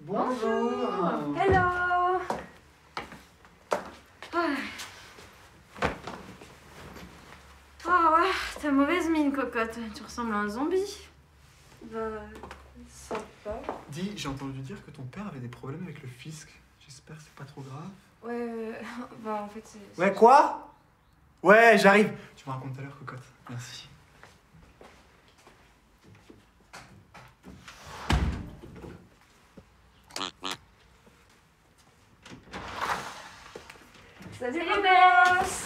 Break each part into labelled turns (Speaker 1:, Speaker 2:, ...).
Speaker 1: Bonjour.
Speaker 2: Hello. Ah ouais, t'as mauvaise mine, cocotte. Tu ressembles à un zombie.
Speaker 1: Bah, sympa.
Speaker 3: Dis, j'ai entendu dire que ton père avait des problèmes avec le fisc. J'espère que c'est pas trop grave.
Speaker 1: Ouais, bah en fait c'est...
Speaker 3: Ouais, quoi? Ouais, j'arrive. Tu me racontes tout à l'heure, cocotte. Merci.
Speaker 1: Salut boss.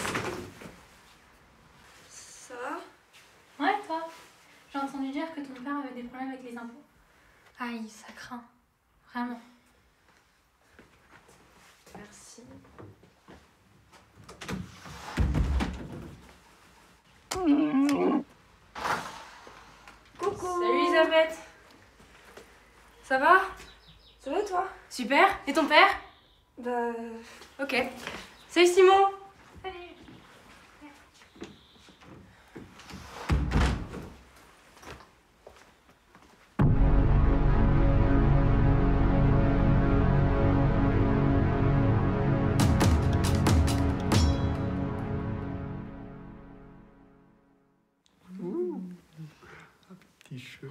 Speaker 1: Ça va?
Speaker 4: Ouais, toi? J'ai entendu dire que ton père avait des problèmes avec les impôts. Aïe, ça craint. Vraiment.
Speaker 1: Merci. Coucou.
Speaker 2: Salut Elisabeth. Ça va?
Speaker 1: Ça va toi?
Speaker 2: Super. Et ton père?
Speaker 1: Bah...
Speaker 2: Ok. Salut Simon.
Speaker 4: Salut.
Speaker 3: Petit cheveu.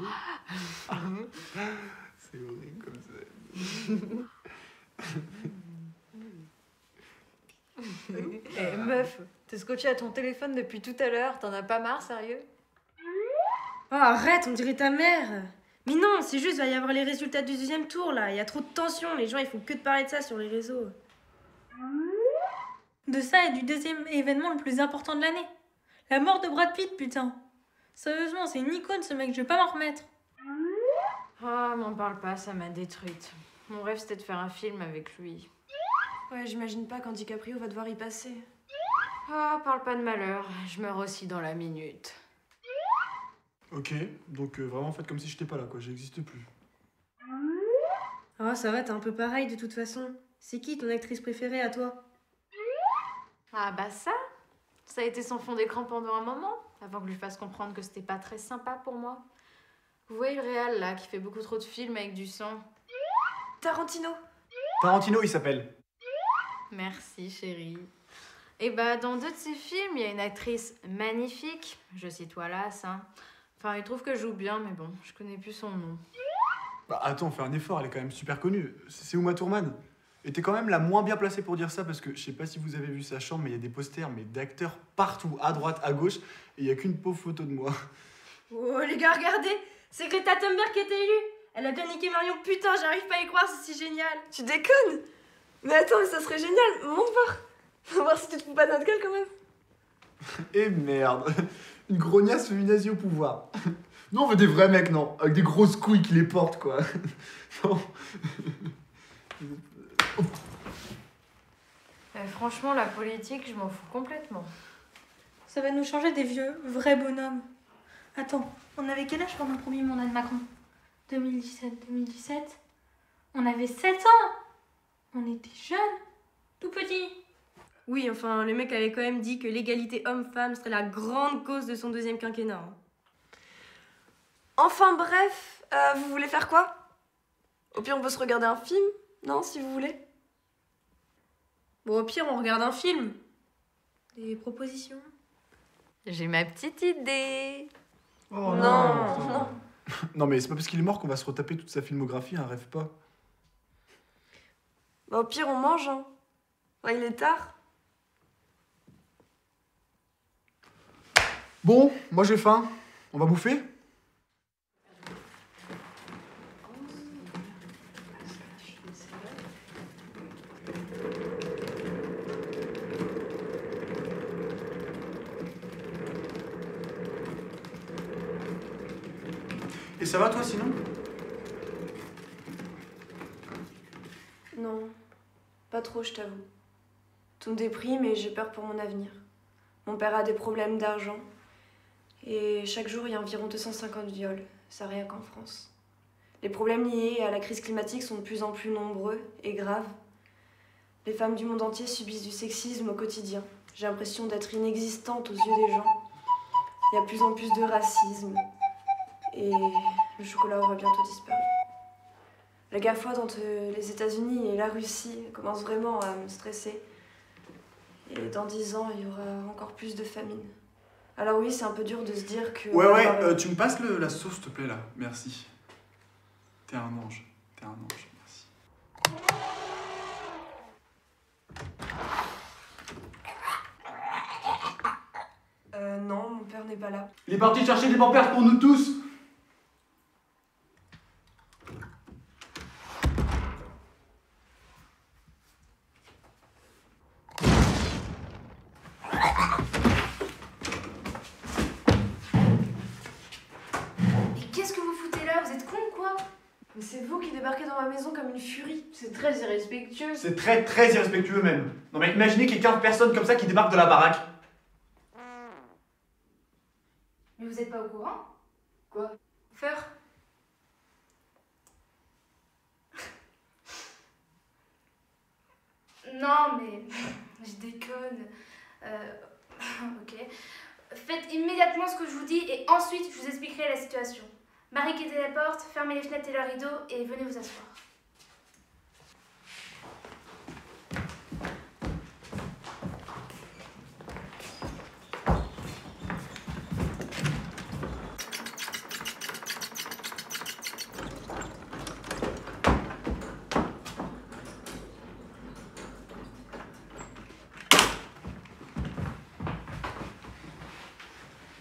Speaker 3: C'est horrible comme ça.
Speaker 5: Eh meuf, t'es scotché à ton téléphone depuis tout à l'heure, t'en as pas marre, sérieux?
Speaker 2: Oh, arrête, on dirait ta mère. Mais non, c'est juste, va y avoir les résultats du deuxième tour là. Il y a trop de tension, les gens ils font que de parler de ça sur les réseaux.
Speaker 4: De ça et du deuxième événement le plus important de l'année. La mort de Brad Pitt, putain. Sérieusement, c'est une icône ce mec, je vais pas m'en remettre.
Speaker 2: Ah, m'en parle pas, ça m'a détruite. Mon rêve c'était de faire un film avec lui.
Speaker 1: Ouais, j'imagine pas quand DiCaprio va devoir y passer.
Speaker 2: Ah, parle pas de malheur, je meurs aussi dans la minute.
Speaker 3: Ok, donc vraiment faites comme si j'étais pas là, quoi. J'existe plus.
Speaker 2: Ah, ça va, t'es un peu pareil de toute façon. C'est qui ton actrice préférée à toi? Ah bah ça a été son fond d'écran pendant un moment, avant que je lui fasse comprendre que c'était pas très sympa pour moi. Vous voyez le réal là, qui fait beaucoup trop de films avec du sang?
Speaker 1: Tarantino.
Speaker 3: Tarantino, il s'appelle.
Speaker 2: Merci chérie. Et bah dans 2 de ses films, il y a une actrice magnifique, je cite Wallace, hein. Enfin, il trouve que je joue bien, mais bon, je connais plus son nom.
Speaker 3: Bah attends, fais un effort, elle est quand même super connue. C'est Uma Thurman. Et t'es quand même la moins bien placée pour dire ça parce que je sais pas si vous avez vu sa chambre, mais il y a des posters mais d'acteurs partout, à droite, à gauche, et il y a qu'une pauvre photo de moi.
Speaker 2: Oh les gars, regardez, c'est Greta Thunberg qui a été élue. Elle a bien niqué Marion, putain, j'arrive pas à y croire, c'est si génial.
Speaker 1: Tu déconnes? Mais attends, mais ça serait génial. Monte voir. Faut voir si tu te fous pas de notre gueule quand même.
Speaker 3: Et merde, une grognasse féminazie au pouvoir. Nous on veut des vrais mecs, non, avec des grosses couilles qui les portent, quoi. Non.
Speaker 2: Franchement, la politique, je m'en fous complètement.
Speaker 4: Ça va nous changer des vieux, vrais bonhommes. Attends, on avait quel âge pendant le premier mandat de Macron? 2017. On avait 7 ans. On était jeunes, tout petits.
Speaker 2: Oui, enfin, le mec avait quand même dit que l'égalité homme-femme serait la grande cause de son deuxième quinquennat. Hein.
Speaker 1: Enfin bref, vous voulez faire quoi? Au pire on peut se regarder un film, non, si vous voulez?
Speaker 2: Bon, au pire, on regarde un film. Des propositions? J'ai ma petite idée.
Speaker 3: Oh
Speaker 1: Non.
Speaker 3: Non mais c'est pas parce qu'il est mort qu'on va se retaper toute sa filmographie, hein, rêve pas.
Speaker 1: Bah au pire on mange, hein. Ouais, il est tard.
Speaker 3: Bon, moi j'ai faim. On va bouffer? Et ça va toi sinon?
Speaker 1: Non, pas trop, je t'avoue. Tout me déprime et j'ai peur pour mon avenir. Mon père a des problèmes d'argent. Et chaque jour, il y a environ 250 viols. Ça rien qu'en France. Les problèmes liés à la crise climatique sont de plus en plus nombreux et graves. Les femmes du monde entier subissent du sexisme au quotidien. J'ai l'impression d'être inexistante aux yeux des gens. Il y a de plus en plus de racisme. Et le chocolat aura bientôt disparu. La guerre froide entre les États-Unis et la Russie commence vraiment à me stresser. Et dans 10 ans, il y aura encore plus de famine. Alors oui, c'est un peu dur de se dire que...
Speaker 3: Ouais, tu me passes la sauce, s'il te plaît, là. Merci. T'es un ange. T'es un ange, merci.
Speaker 1: Non, mon père n'est pas là.
Speaker 3: Il est parti chercher des pampers pour nous tous.
Speaker 2: Mais qu'est-ce que vous foutez là? Vous êtes con ou quoi?
Speaker 1: Mais c'est vous qui débarquez dans ma maison comme une furie. C'est très irrespectueux.
Speaker 3: C'est très, très irrespectueux même. Non mais imaginez qu'il y ait 15 personnes comme ça qui débarquent de la baraque.
Speaker 2: Mais vous êtes pas au courant?
Speaker 1: Quoi?
Speaker 2: Faire? Non, mais je déconne. Ok. Faites immédiatement ce que je vous dis et ensuite je vous expliquerai la situation. Barricadez la porte, fermez les fenêtres et le rideau et venez vous asseoir.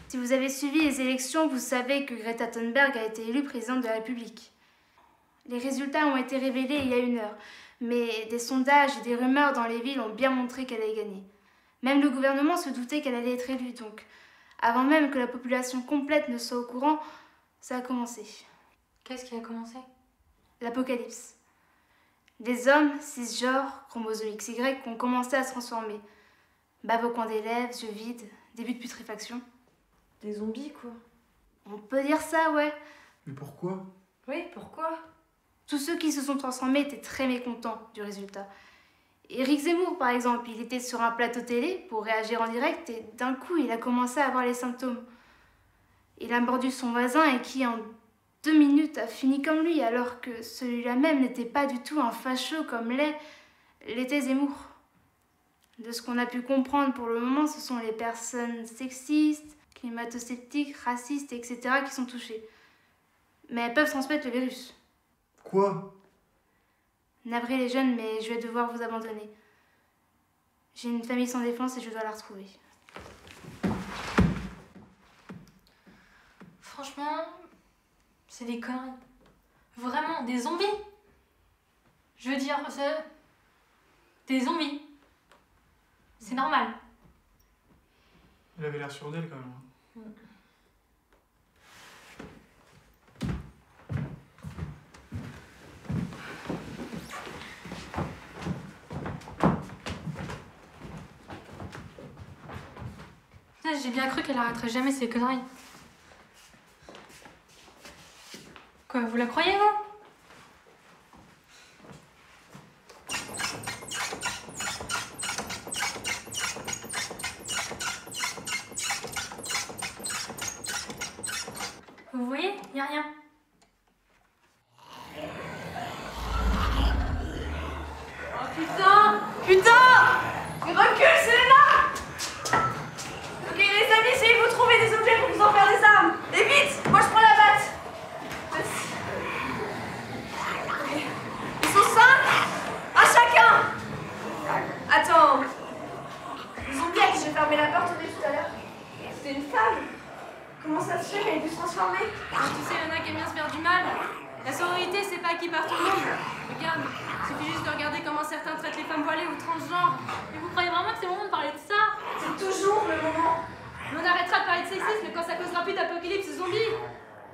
Speaker 2: Si vous avez suivi les élections, vous savez que Greta Thunberg a été élue présidente de la République. Les résultats ont été révélés il y a 1 heure, mais des sondages et des rumeurs dans les villes ont bien montré qu'elle allait gagner. Même le gouvernement se doutait qu'elle allait être élue, donc avant même que la population complète ne soit au courant, ça a commencé.
Speaker 4: Qu'est-ce qui a commencé?
Speaker 2: L'apocalypse. Les hommes, cisgenres, chromosomes XY, ont commencé à se transformer. Bave au coin des lèvres, yeux vides, début de putréfaction.
Speaker 1: Des zombies, quoi.
Speaker 2: On peut dire ça, ouais.
Speaker 3: Mais pourquoi?
Speaker 1: Oui, pourquoi?
Speaker 2: Tous ceux qui se sont transformés étaient très mécontents du résultat. Éric Zemmour, par exemple, il était sur un plateau télé pour réagir en direct et d'un coup, il a commencé à avoir les symptômes. Il a mordu son voisin et qui, en 2 minutes, a fini comme lui, alors que celui-là même n'était pas du tout un facho comme l'était Zemmour. De ce qu'on a pu comprendre pour le moment, ce sont les personnes sexistes, climato-sceptiques, racistes, etc. qui sont touchées. Mais elles peuvent transmettre le virus.
Speaker 3: Quoi?
Speaker 2: Navré les jeunes, mais je vais devoir vous abandonner. J'ai une famille sans défense et je dois la retrouver.
Speaker 4: Franchement, c'est des conneries. Vraiment, des zombies. Je veux dire, c'est... des zombies. C'est normal.
Speaker 3: Elle avait l'air sûre d'elle quand même.
Speaker 4: J'ai bien cru qu'elle arrêterait jamais ces conneries. Quoi, vous la croyez, vous? Vous voyez, y a rien.
Speaker 1: Oh putain! Putain! Mais recule, c'est là! Ok les amis, essayez de vous trouver des objets pour vous en faire des armes! Et vite! Moi je prends la batte! Merci. Ok. Ils sont 5 à chacun! Attends. Le zombie à qui j'ai fermé la porte tout à l'heure, c'était une femme! Comment ça se fait qu'elle ait pu se transformer?
Speaker 6: Tu sais, il y en a qui aiment bien se faire du mal. La sororité, c'est pas acquis par tout le monde. Regarde, il suffit juste de regarder comment certains traitent les femmes voilées ou transgenres.
Speaker 4: Mais vous croyez vraiment que c'est le moment de parler de ça?
Speaker 1: C'est toujours le moment!
Speaker 6: Mais on arrêtera de parler de sexisme quand ça causera plus d'apocalypse zombie.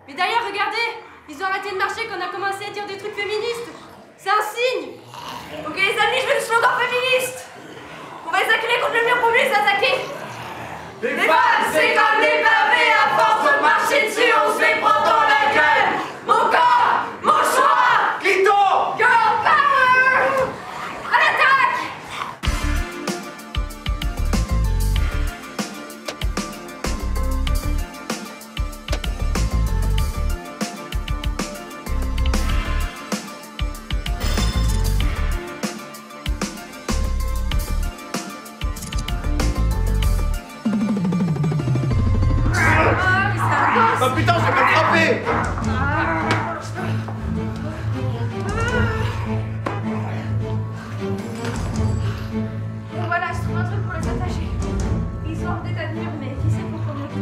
Speaker 6: Mais d'ailleurs, regardez, ils ont arrêté de marcher quand on a commencé à dire des trucs féministes. C'est un signe.
Speaker 1: Ok les amis, je veux du slogan féministe! On va les acculer contre le mur pour mieux les attaquer! Les femmes, c'est comme les pavés, à force de marcher dessus, on se les prend dans la gueule! Mon corps, mon choix!
Speaker 3: Clito!
Speaker 1: Girl power! À l'attaque!
Speaker 3: Oh putain, je vais pas le frapper!
Speaker 6: Bon voilà, je trouve un truc pour les attacher. Ils sont hors d'état de mur, mais qui sait pour combien de temps?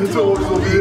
Speaker 3: Attends, aujourd'hui.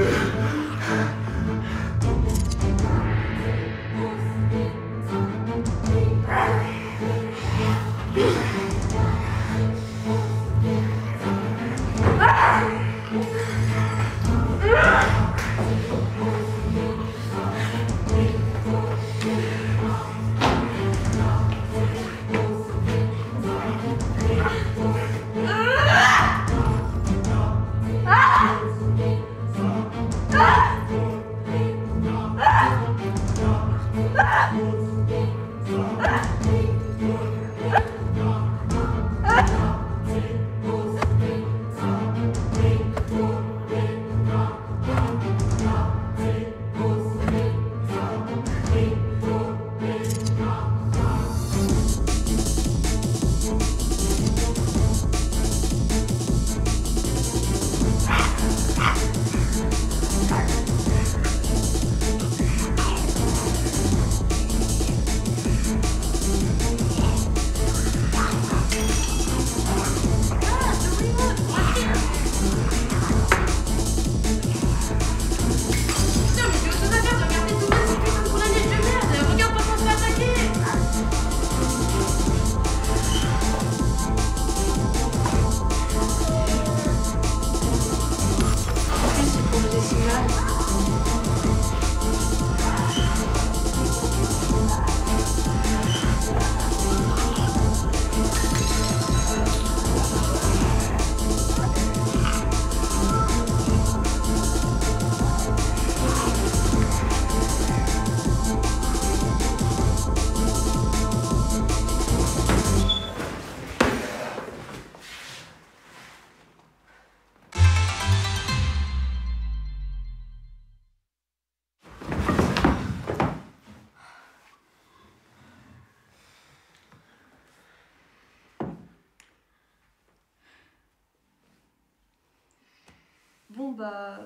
Speaker 1: Bon bah...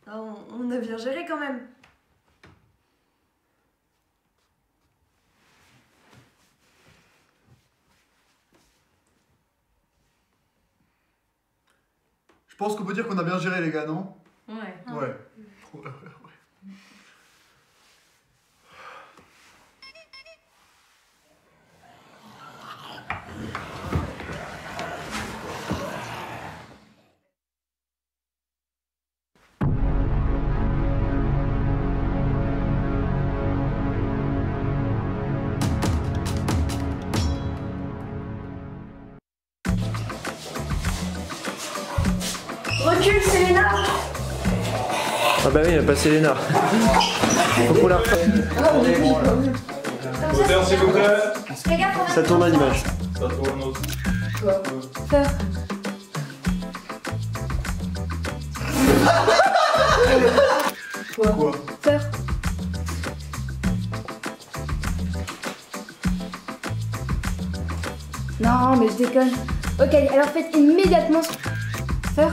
Speaker 1: on a bien géré quand même.
Speaker 3: Je pense qu'on peut dire qu'on a bien géré les gars, non?
Speaker 6: Ouais.
Speaker 3: Ouais.
Speaker 1: Recule, Selena!
Speaker 7: Ah bah oui, il a passé Léna. Faut qu'on la refasse.
Speaker 3: Moteur, s'il vous plaît.
Speaker 7: Ça tourne à l'image.
Speaker 3: Ça tourne aussi.
Speaker 1: Peur.
Speaker 3: Quoi?
Speaker 1: Peur.
Speaker 8: Non, mais je déconne. Ok, alors faites immédiatement... Peur.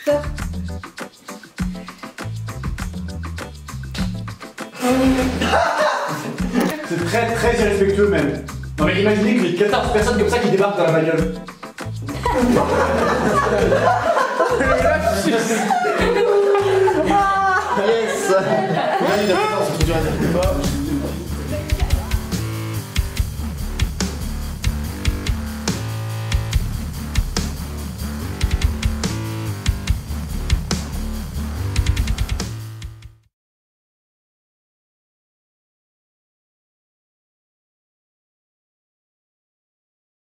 Speaker 8: Peur.
Speaker 3: C'est très très irrespectueux même. Non mais imaginez qu'il y ait 14 personnes comme ça qui débarquent dans la bagnole.
Speaker 7: Yes.
Speaker 3: Là, il a 14, c'est trop dur à dire.